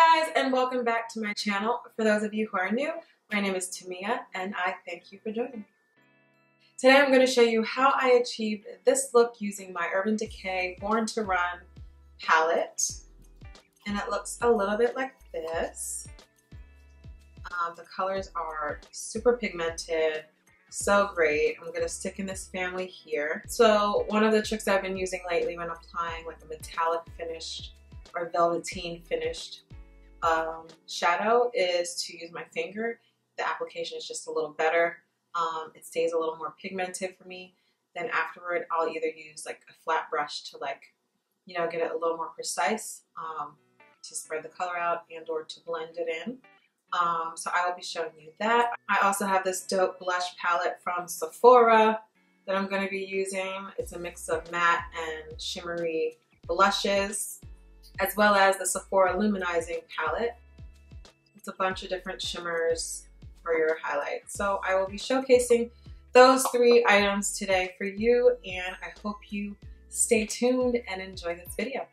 Hi guys, and welcome back to my channel. For those of you who are new, my name is Tamia and I thank you for joining me. Today I'm going to show you how I achieved this look using my Urban Decay Born to Run palette. And it looks a little bit like this. The colors are super pigmented, so great. I'm going to stick in this family here. So one of the tricks I've been using lately when applying like a metallic finished or velveteen finished shadow is to use my finger. The application is just a little better. It stays a little more pigmented for me. Then afterward, I'll either use like a flat brush to get it a little more precise to spread the color out and or to blend it in. So I will be showing you that. I also have this dope blush palette from Sephora that I'm going to be using. It's a mix of matte and shimmery blushes, as well as the Sephora Luminizing palette. It's a bunch of different shimmers for your highlights. So I will be showcasing those three items today for you, and I hope you stay tuned and enjoy this video.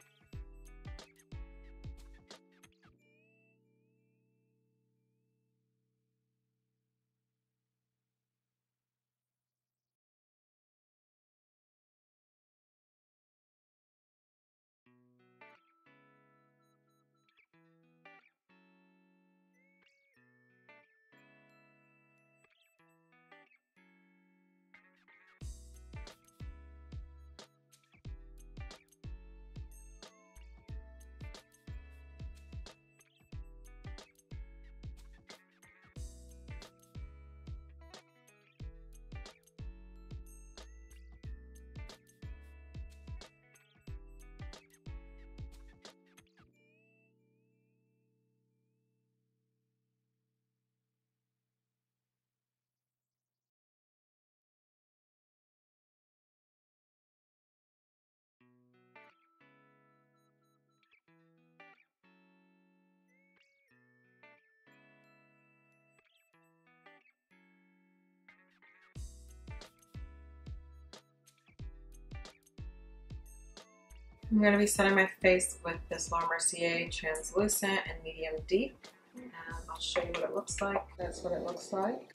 I'm going to be setting my face with this Mercier translucent and medium deep, and I'll show you what it looks like. That's what it looks like.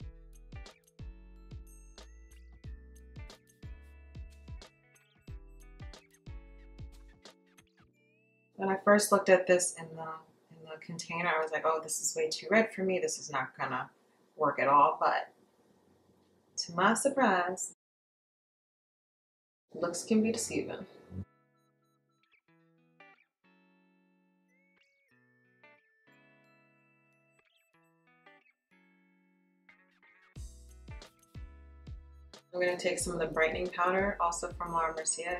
When I first looked at this in the container, I was like, oh, this is way too red for me. This is not gonna work at all. But to my surprise, looks can be deceiving. I'm going to take some of the brightening powder, also from Mercier.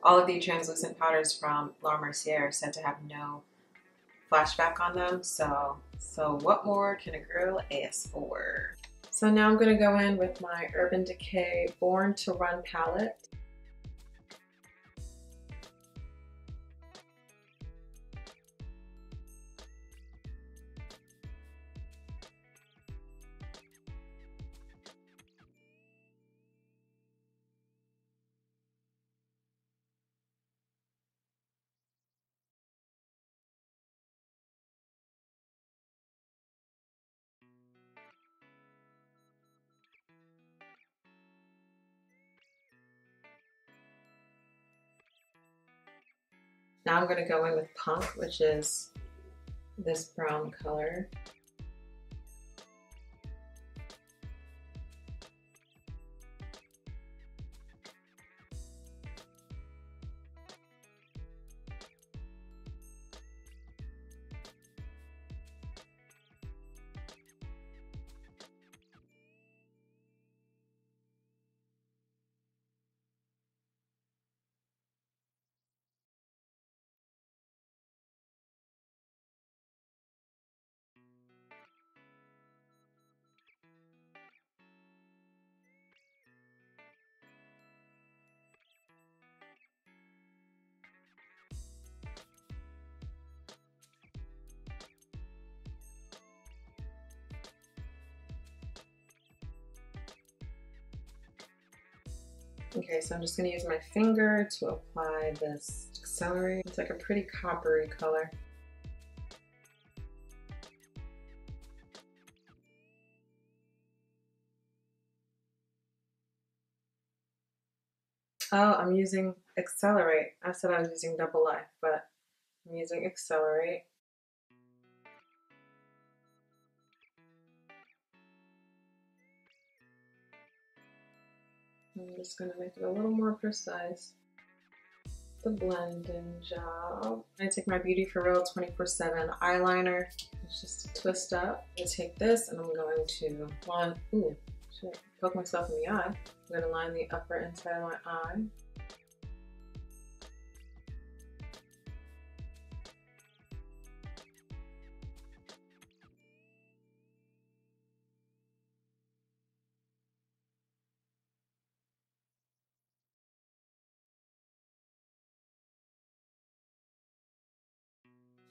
All of the translucent powders from Mercier are said to have no flashback on them, so what more can a girl ask for? So now I'm going to go in with my Urban Decay Born to Run palette. Now I'm going to go in with Punk, which is this brown color. Okay, so I'm just gonna use my finger to apply this Accelerate. It's like a pretty coppery color. Oh, I'm using Accelerate. I said I was using Double Life, but I'm using Accelerate. I'm just going to make it a little more precise. The blending job. I take my Beauty For Real 24/7 eyeliner. It's just a twist up. I take this and I'm going to line, ooh, shit, poke myself in the eye. I'm going to line the upper inside of my eye.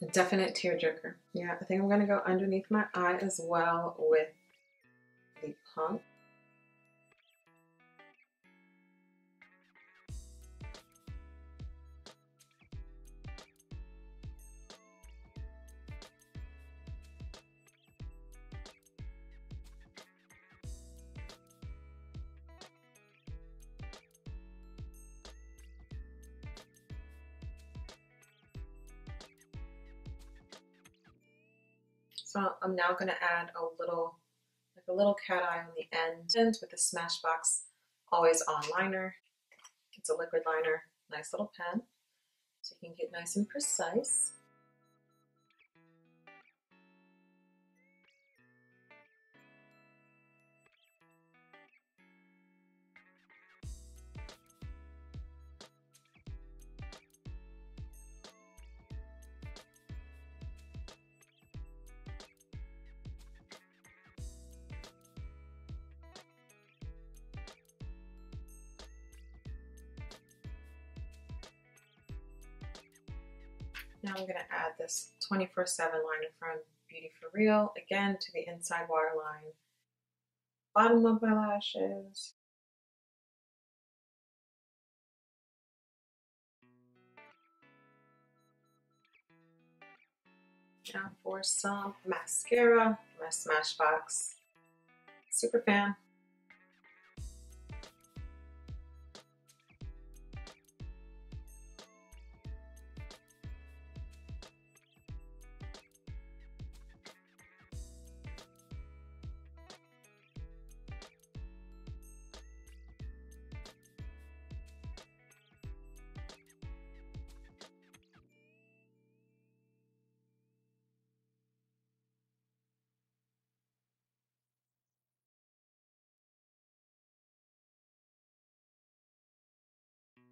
A definite tearjerker. Yeah, I think I'm going to go underneath my eye as well with the pump. So I'm now going to add a little cat eye on the end with the Smashbox Always On liner. It's a liquid liner, nice little pen, so you can get nice and precise. Now I'm going to add this 24/7 liner from Beauty For Real, again to the inside waterline, bottom of my lashes. Now for some mascara, my Smashbox Superfan.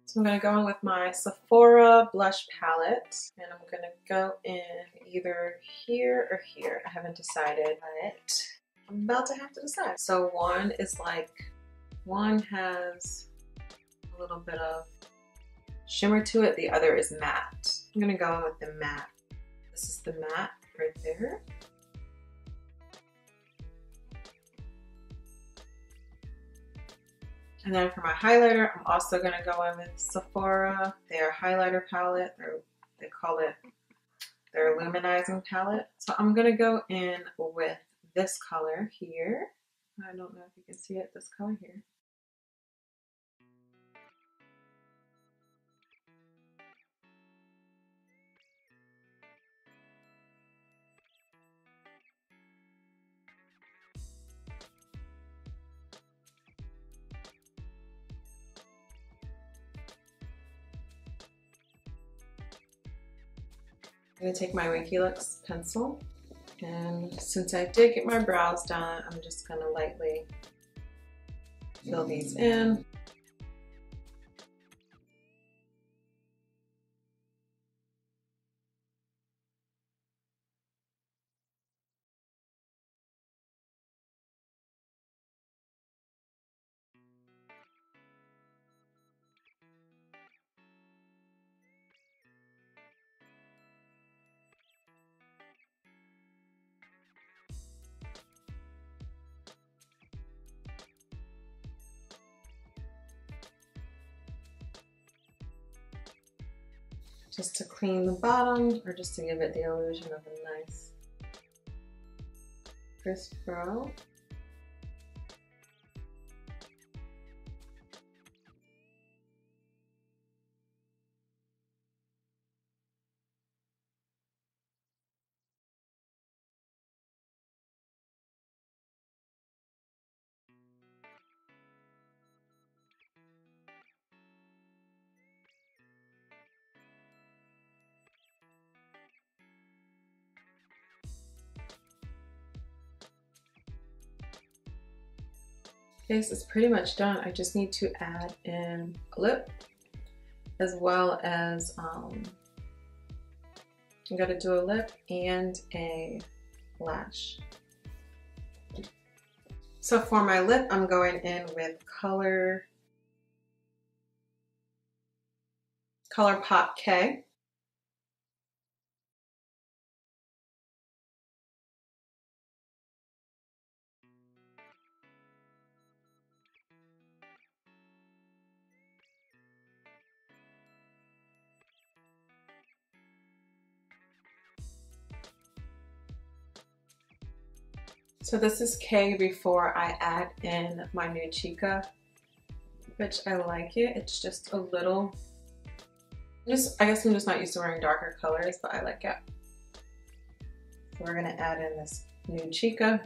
So I'm going to go in with my Sephora blush palette, and I'm going to go in either here or here. I haven't decided, but I'm about to have to decide. So one has a little bit of shimmer to it, the other is matte. I'm going to go in with the matte. This is the matte right there. And then for my highlighter, I'm also going to go in with Sephora, their highlighter palette, or they call it their Luminizing palette. So I'm going to go in with this color here. I don't know if you can see it, this color here. I'm going to take my Winky Looks pencil, and since I did get my brows done, I'm just going to lightly fill these in. just to clean the bottom or just to give it the illusion of a nice crisp brow. Face is pretty much done. I just need to add in a lip as well as I gotta do a lip and a lash. So for my lip, I'm going in with Colourpop Kae. So this is K before I add in my new Chica, which I like it. It's just a little, I guess I'm just not used to wearing darker colors, but I like it. So we're gonna add in this new Chica.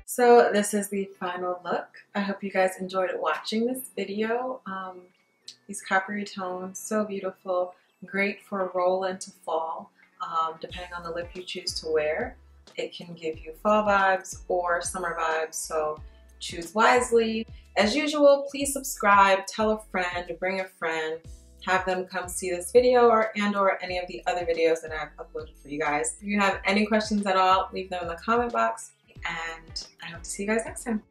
So this is the final look. I hope you guys enjoyed watching this video. These coppery tones, so beautiful, great for a roll into fall. Depending on the lip you choose to wear, it can give you fall vibes or summer vibes, so choose wisely. As usual, please subscribe, tell a friend, bring a friend, have them come see this video or any of the other videos that I've uploaded for you guys. If you have any questions at all, leave them in the comment box. And I hope to see you guys next time.